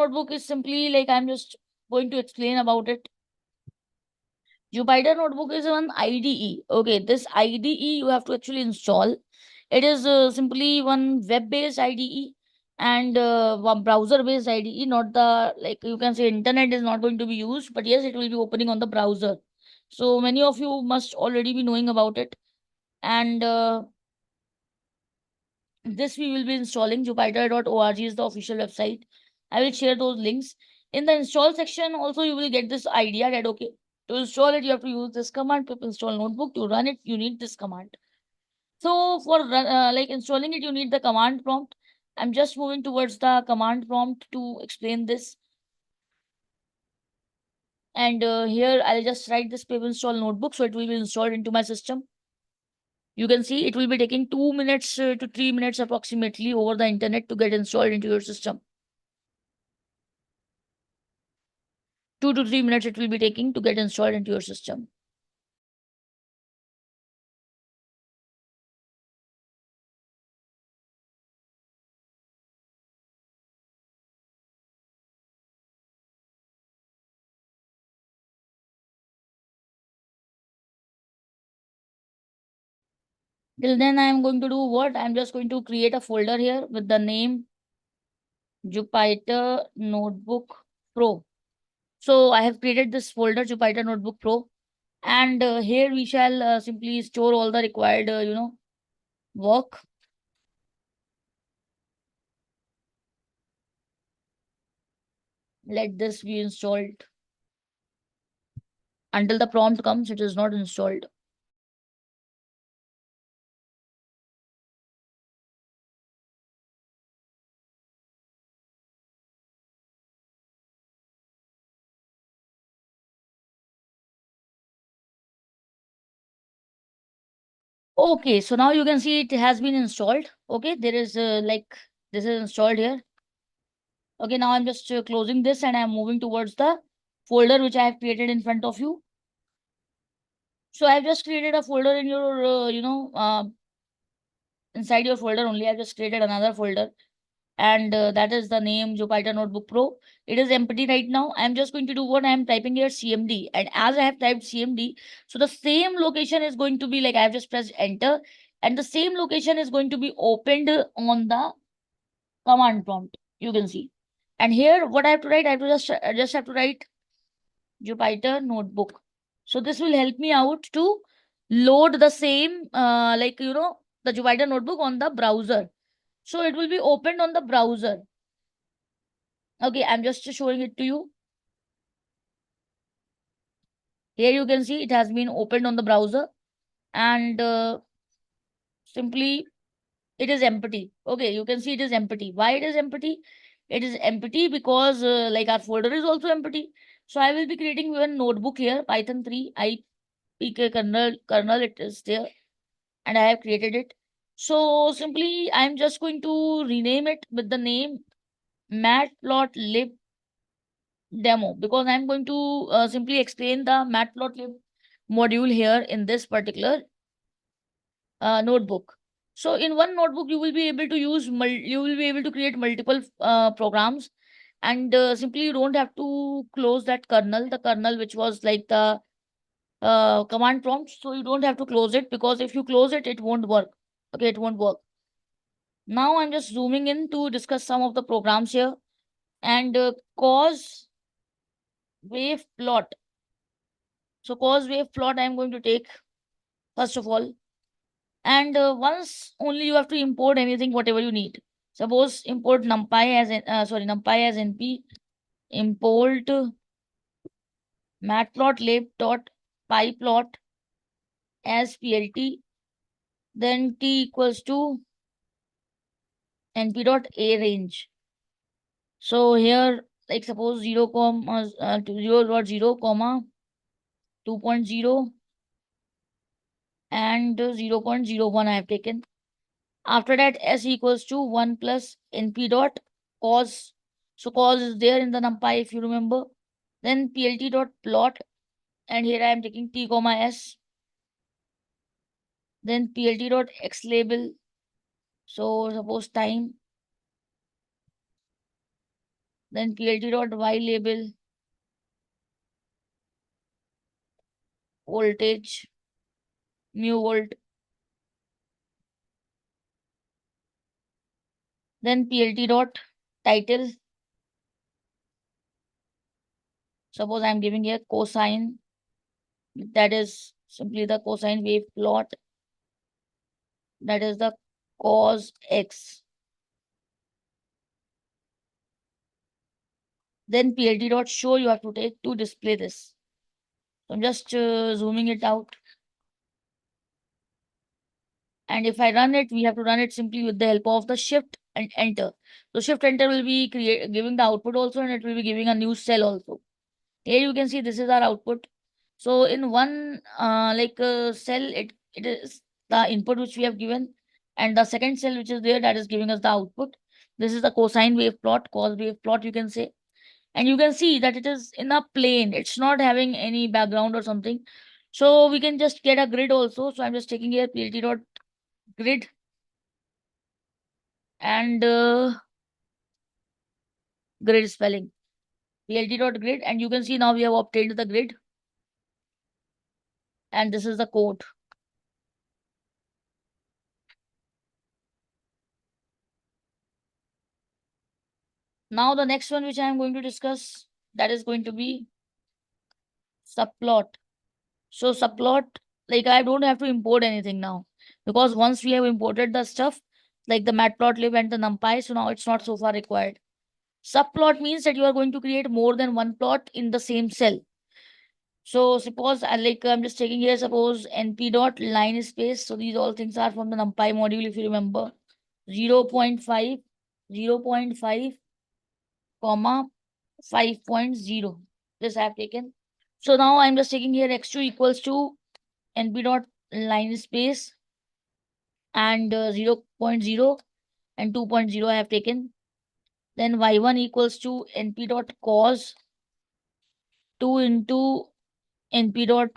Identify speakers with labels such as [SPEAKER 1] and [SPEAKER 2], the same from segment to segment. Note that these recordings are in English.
[SPEAKER 1] notebook is simply like, I'm just going to explain about it. Jupyter notebook is one IDE. Okay, this IDE you have to actually install. It is simply one web-based IDE and one browser-based IDE. Not the, like, you can say internet is not going to be used, but yes, it will be opening on the browser. So many of you must already be knowing about it. And this we will be installing. Jupyter.org is the official website. I will share those links. In the install section also you will get this idea that, okay, to install it you have to use this command, pip install notebook. To run it you need this command. So for like installing it you need the command prompt. I'm just moving towards the command prompt to explain this. And here I'll just write this pip install notebook, so it will be installed into my system. You can see it will be taking 2 minutes to 3 minutes approximately over the internet to get installed into your system. 2 to 3 minutes it will be taking to get installed into your system. Till then I am going to do what? I'm just going to create a folder here with the name Jupyter Notebook Pro. So I have created this folder Jupyter Notebook Pro, and here we shall simply store all the required work. Let this be installed. Until the prompt comes, it is not installed. Okay, so now you can see it has been installed. Okay, there is like, this is installed here. Okay, now I'm just closing this and I'm moving towards the folder which I have created in front of you. So I've just created a folder in your, inside your folder only. I've just created another folder, and that is the name Jupyter Notebook Pro. It is empty right now. I'm just going to do what I'm typing here, CMD. And as I have typed CMD, so the same location is going to be like, I've just pressed enter, and the same location is going to be opened on the command prompt. You can see. And here, what I have to write, I have to just have to write Jupyter Notebook. So this will help me out to load the same, the Jupyter Notebook on the browser. So it will be opened on the browser. Okay, I'm just showing it to you. Here you can see it has been opened on the browser, and simply it is empty. Okay, you can see it is empty. Why it is empty? It is empty because like our folder is also empty. So I will be creating one notebook here, Python 3 IPK kernel it is there, and I have created it. So simply I'm just going to rename it with the name matplotlib demo, because I'm going to simply explain the matplotlib module here in this particular notebook. So in one notebook you will be able to use you will be able to create multiple programs, and simply you don't have to close that kernel, the kernel which was like the command prompt. So you don't have to close it, because if you close it, it won't work. Okay, it won't work. Now I'm just zooming in to discuss some of the programs here. And cause wave plot. So cause wave plot I'm going to take first of all. And once only you have to import anything, whatever you need. Suppose import numpy as numpy as np, import matplotlib dot pyplot as plt, then t equals to np dot a range. So here, like suppose 0, 0.0, comma 2.0 and 0.01 I have taken. After that, s equals to 1 plus np dot cos. So cos is there in the numpy, if you remember. Then plt dot plot, and here I am taking t comma s. Then plt dot x label. So suppose time. Then PLT dot Y label, voltage, mu volt. Then PLT dot title. Suppose I'm giving here cosine, that is simply the cosine wave plot, that is the cos x. Then PLT dot show you have to take to display this. So I'm just zooming it out. And if I run it, we have to run it simply with the help of the shift and enter. So shift enter will be giving the output also, and it will be giving a new cell also. Here you can see this is our output. So in one cell, it is the input which we have given, and the second cell which is there, that is giving us the output. This is the cosine wave plot, cos wave plot, you can say. And you can see that it is in a plane. It's not having any background or something. So we can just get a grid also. So I'm just taking here PLT dot grid, and grid spelling, PLT dot grid, and you can see now we have obtained the grid, and this is the code. Now the next one which I am going to discuss, that is going to be subplot. So subplot, like I don't have to import anything now, because once we have imported the stuff like the matplotlib and the numpy, so now it's not so far required. Subplot means that you are going to create more than one plot in the same cell. So suppose I'm just taking here, suppose np dot line space. So these all things are from the numpy module, if you remember. 0.5, 0.5, comma 5.0. This I have taken. So now I'm just taking here x2 equals to np dot line space and 0.0 and 2.0 I have taken. Then y1 equals to np dot cos 2 into np dot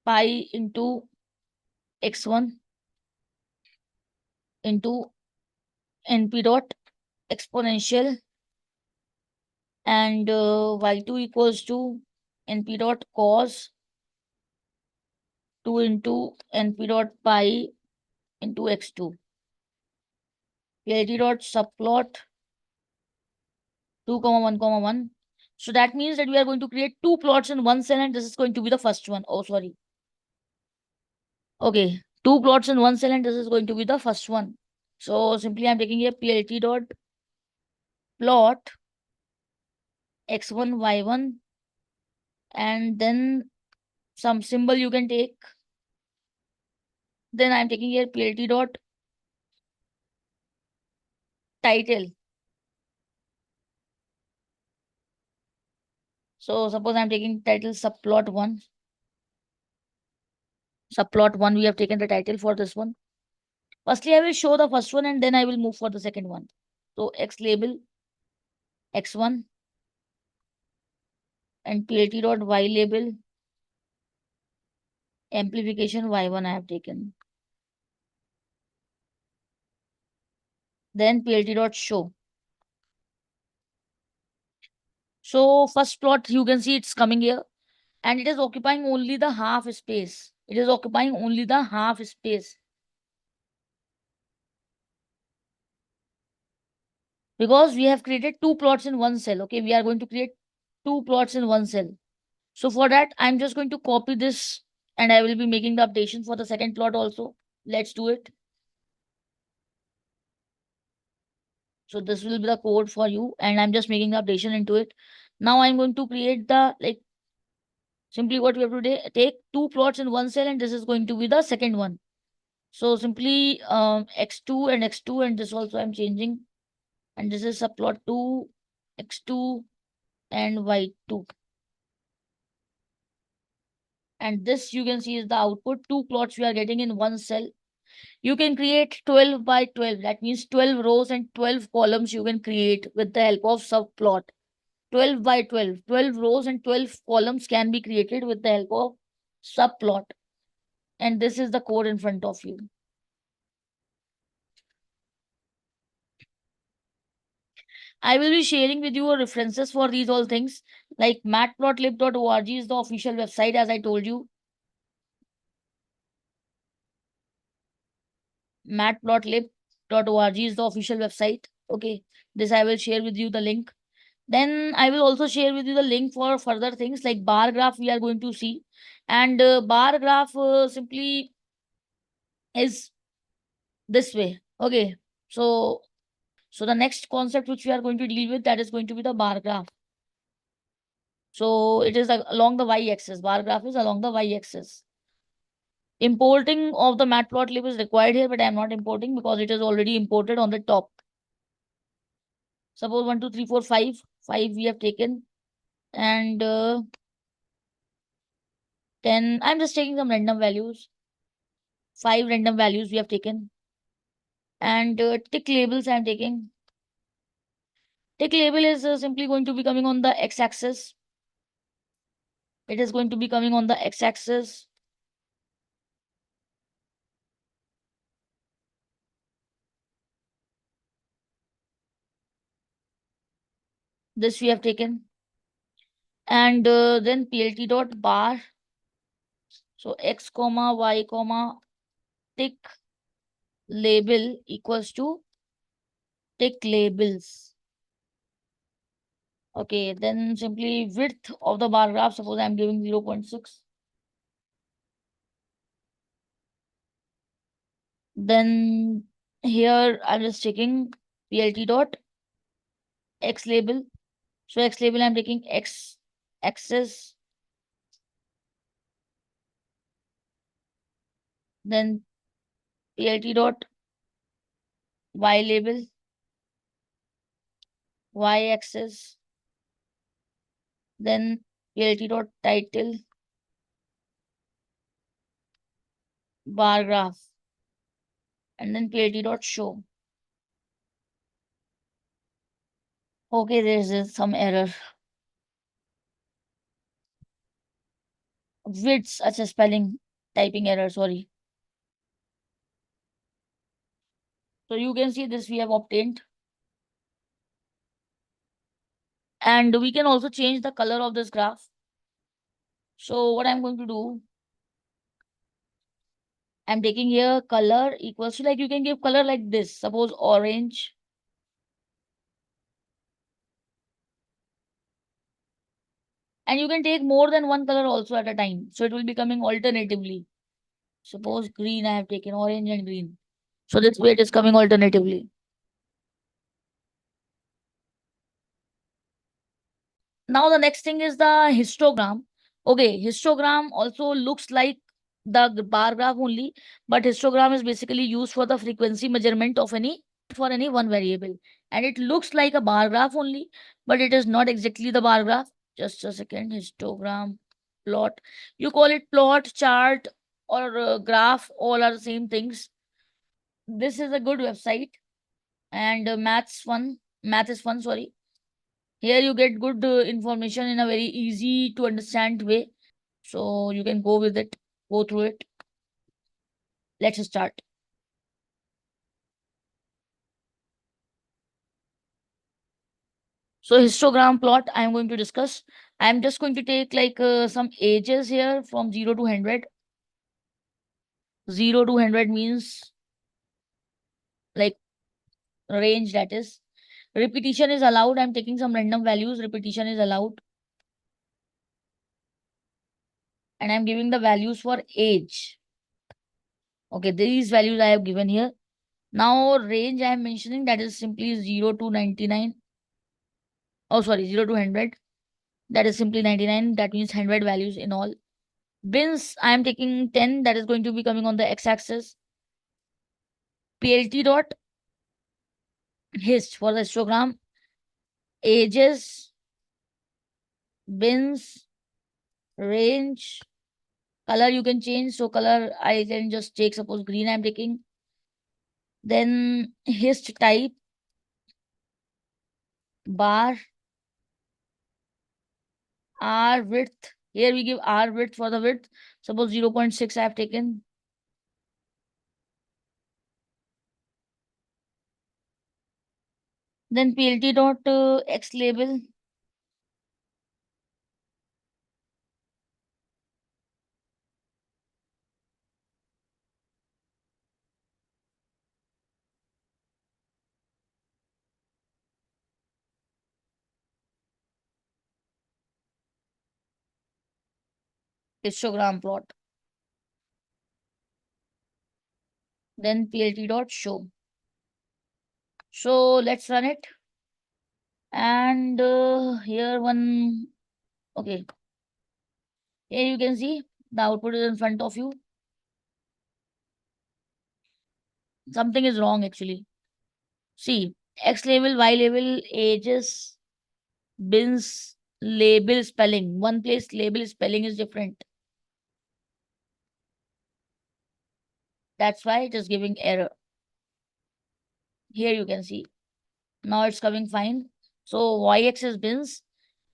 [SPEAKER 1] pi into x1 into np dot exponential, and y2 equals to np dot cos 2 into np dot pi into x2. PLT dot subplot 2, 1, 1. So that means that we are going to create two plots in one cell, and this is going to be the first one. Oh, sorry. Okay, two plots in one cell, and this is going to be the first one. So simply I'm taking a PLT dot plot x1, y1, and then some symbol you can take. Then I'm taking here PLT dot title. So suppose I'm taking title subplot 1. Subplot 1, we have taken the title for this one. Firstly, I will show the first one and then I will move for the second one. So X label X1 and PLT dot Y label amplification Y1 I have taken. Then PLT dot show. So first plot, you can see it's coming here, and it is occupying only the half space. It is occupying only the half space. Because we have created two plots in one cell. Okay, we are going to create two plots in one cell. So for that, I'm just going to copy this and I will be making the updation for the second plot also. Let's do it. So this will be the code for you, and I'm just making the updation into it. Now I'm going to create the, simply what we have to take two plots in one cell, and this is going to be the second one. So simply x2 and x2, and this also I'm changing, and this is subplot 2, x2 and y2. And this you can see is the output. Two plots we are getting in one cell. You can create 12 by 12. That means 12 rows and 12 columns you can create with the help of subplot. 12 by 12. 12 rows and 12 columns can be created with the help of subplot. And this is the code in front of you. I will be sharing with you references for these all things. Like matplotlib.org is the official website, as I told you. Matplotlib.org is the official website. Okay, this I will share with you the link. Then I will also share with you the link for further things like bar graph we are going to see. And bar graph simply is this way. Okay, so the next concept which we are going to deal with, that is going to be the bar graph. So it is along the y-axis. Bar graph is along the y-axis. Importing of the matplotlib is required here, but I am not importing because it is already imported on the top. Suppose 1, 2, 3, 4, 5. 5 we have taken, and 10. I'm just taking some random values. 5 random values we have taken, and tick labels I'm taking. Tick label is simply going to be coming on the x-axis. It is going to be coming on the x-axis. This we have taken, and then plt dot bar. So x comma y comma tick label equals to tick labels. Okay, then simply width of the bar graph. Suppose I'm giving 0.6. Then here I'm just taking plt dot x label. So x label I'm taking x axis. Then plt dot y label, y axis. Then plt dot title bar graph, and then plt dot show. Okay, there's some error. Width, such a spelling typing error, sorry. So you can see this we have obtained. And we can also change the color of this graph. So what I'm going to do, I'm taking here color equals to, like, you can give color like this. Suppose orange. And you can take more than one color also at a time. So it will be coming alternatively. Suppose green, I have taken orange and green. So this way it is coming alternatively. Now the next thing is the histogram. Okay, histogram also looks like the bar graph only, but histogram is basically used for the frequency measurement of any one variable. And it looks like a bar graph only, but it is not exactly the bar graph. Just a second, histogram, plot. You call it plot, chart, or graph, all are the same things. This is a good website, and math is fun, sorry. Here you get good information in a very easy to understand way. So you can go with it, go through it. Let's start. So histogram plot I am going to discuss. I am just going to take like some ages here from 0 to 100. 0 to 100 means like range, that is. Repetition is allowed. I'm taking some random values. Repetition is allowed. And I'm giving the values for age. Okay, these values I have given here. Now range I am mentioning, that is simply 0 to 99. Oh, sorry, 0 to 100. That is simply 99. That means 100 values in all. Bins, I am taking 10. That is going to be coming on the x-axis. PLT dot hist for the histogram. Ages, bins, range. Color you can change. So color I can just take, suppose green I'm taking. Then hist type, bar, R width. Here we give R width for the width. Suppose 0.6 I have taken. Then PLT dot X label, histogram plot. Then PLT dot show. So let's run it. And here one, okay, here you can see the output is in front of you. Something is wrong actually. See, X label, Y label, ages, bins, label spelling. One place label spelling is different. That's why it is giving error. Here you can see. Now it's coming fine. So y-axis bins,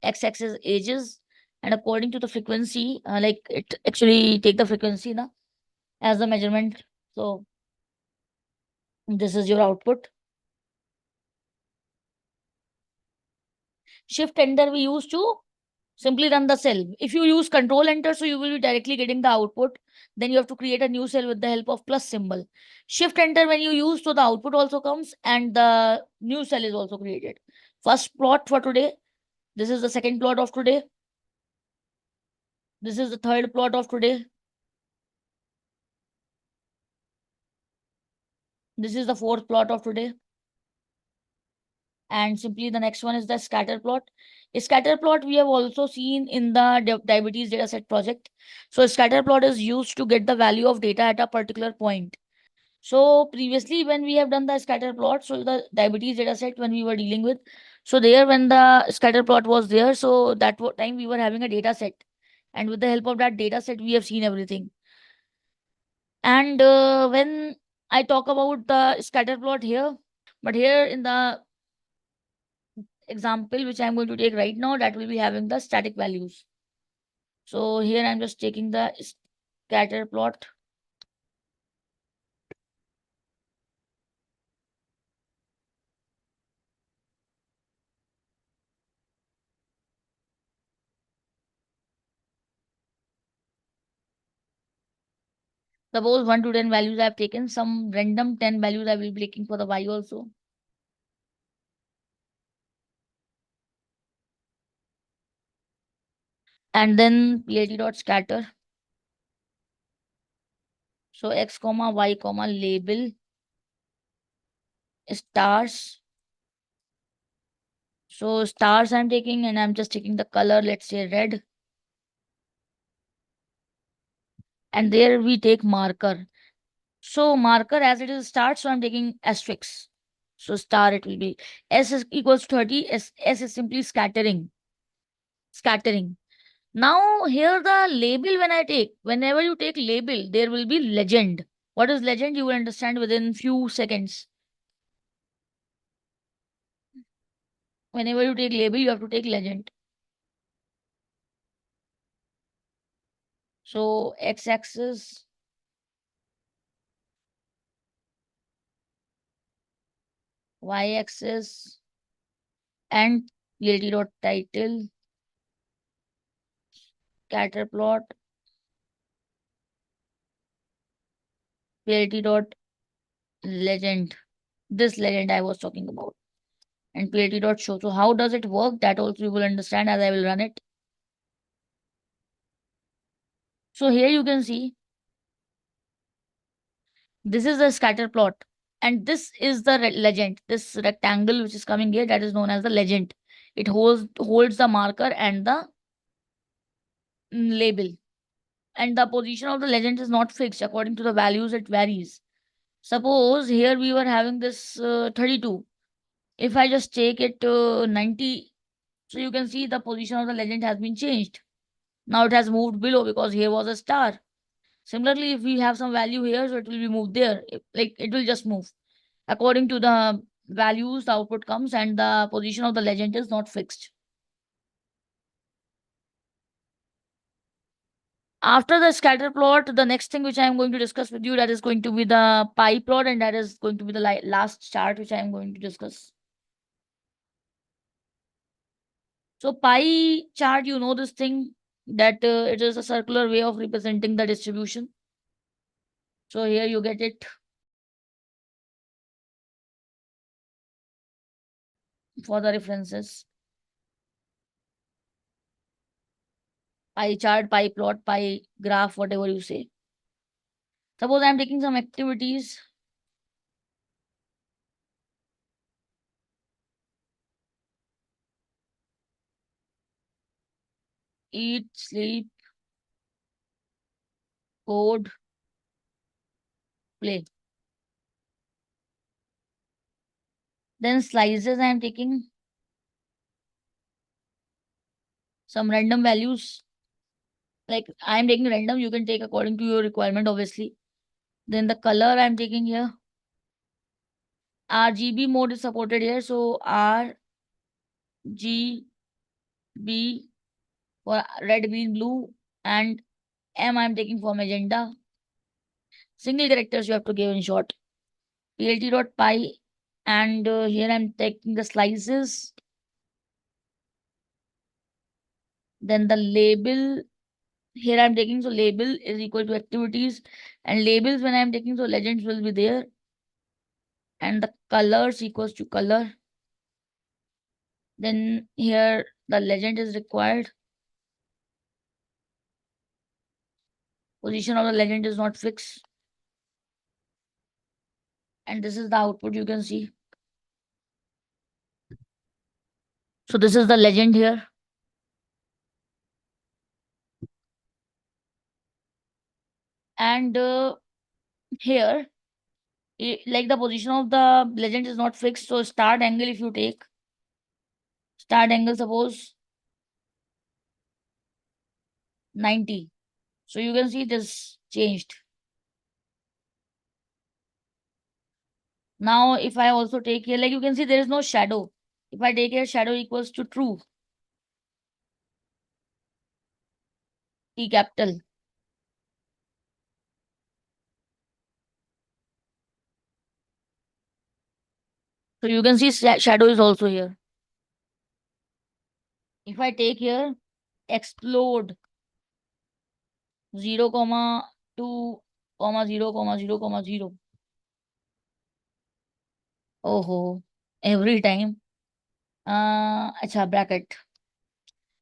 [SPEAKER 1] x-axis ages, and according to the frequency, like it actually take the frequency na, as the measurement. So this is your output. Shift enter we use to simply run the cell. If you use control enter, so you will be directly getting the output. Then you have to create a new cell with the help of plus symbol. Shift enter when you use, so the output also comes and the new cell is also created. First plot for today. This is the second plot of today. This is the third plot of today. This is the fourth plot of today. And simply the next one is the scatter plot. A scatter plot we have also seen in the diabetes dataset project. So scatter plot is used to get the value of data at a particular point. So previously when we have done the scatter plot, so the diabetes dataset when we were dealing with, so there when the scatter plot was there, so that time we were having a data set. And with the help of that data set, we have seen everything. And when I talk about the scatter plot here, but here in the example which I'm going to take right now, that will be having the static values. So here I'm just taking the scatter plot. Suppose 1 to 10 values I've taken, some random 10 values I will be taking for the y also. And then PLT dot scatter. So x comma y comma label stars. So stars I'm taking and I'm just taking the color, let's say red. And there we take marker. So marker as it is start, so I'm taking asterisk. So star it will be. S is equals 30. S is simply scattering. Scattering. Now here the label when I take, whenever you take label, there will be legend. What is legend? You will understand within few seconds. Whenever you take label, you have to take legend. So x-axis, y-axis, and PLT dot title, scatter plot, PLT dot legend. This legend I was talking about. And PLT dot show. So how does it work? That also you will understand as I will run it. So here you can see this is the scatter plot. And this is the legend. This rectangle which is coming here, that is known as the legend. It holds the marker and the label. And the position of the legend is not fixed. According to the values, it varies. Suppose here we were having this 32. If I just take it to 90, so you can see the position of the legend has been changed. Now it has moved below because here was a star. Similarly, if we have some value here, so it will be moved there. Like it will just move. According to the values, the output comes and the position of the legend is not fixed. After the scatter plot, the next thing which I am going to discuss with you, that is going to be the pie plot, and that is going to be the last chart which I am going to discuss. So pie chart, you know this thing that it is a circular way of representing the distribution. So here you get it for the references. Pie chart, pie plot, pie graph, whatever you say. Suppose I am taking some activities. Eat, sleep, code, play. Then slices I am taking some random values. Like I am taking random, you can take according to your requirement, obviously. Then the color I am taking here. RGB mode is supported here. So RGB for red, green, blue, and M I am taking for magenta. Single characters you have to give in short. plt.py, and here I'm taking the slices. Then the label here I'm taking, so label is equal to activities, and labels when I'm taking, so legends will be there, and the colors equals to color. Then here the legend is required. Position of the legend is not fixed. And this is the output you can see. So this is the legend here. And here, like the position of the legend is not fixed. So start angle, if you take start angle, suppose 90. So you can see this changed. Now, if I also take here, like you can see there is no shadow. If I take here shadow equals to true, T capital. So you can see shadow is also here. If I take here explode 0, 2, 0, 0, 0. Oh, every time. Acha, bracket.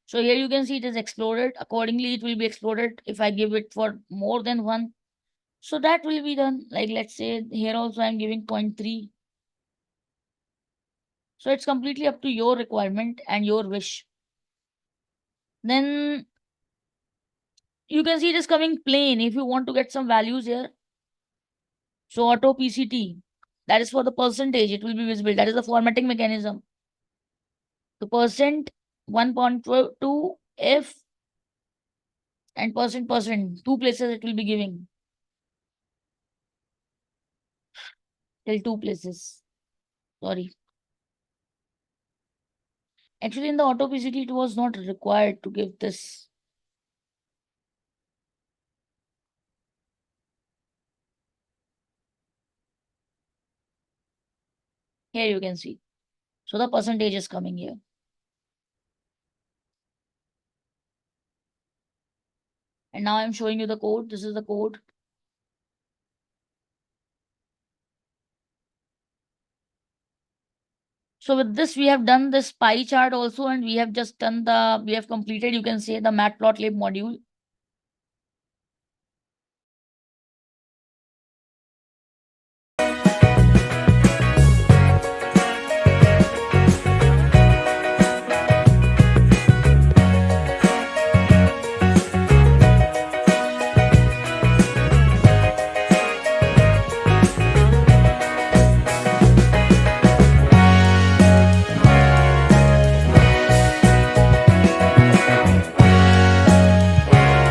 [SPEAKER 1] So here you can see it is exploded. Accordingly, it will be exploded if I give it for more than 1. So that will be done. Like let's say here also I'm giving 0.3. So it's completely up to your requirement and your wish. Then you can see it is coming plain if you want to get some values here. So auto PCT, that is for the percentage, it will be visible. That is the formatting mechanism. The percent 1.2 if and percent, two places it will be giving. Till two places. Sorry. Actually, in the auto PCT, it was not required to give this. Here you can see. So the percentage is coming here. And now I'm showing you the code. This is the code. So with this, we have done this pie chart also, and we have just done we have completed, you can say, the matplotlib module.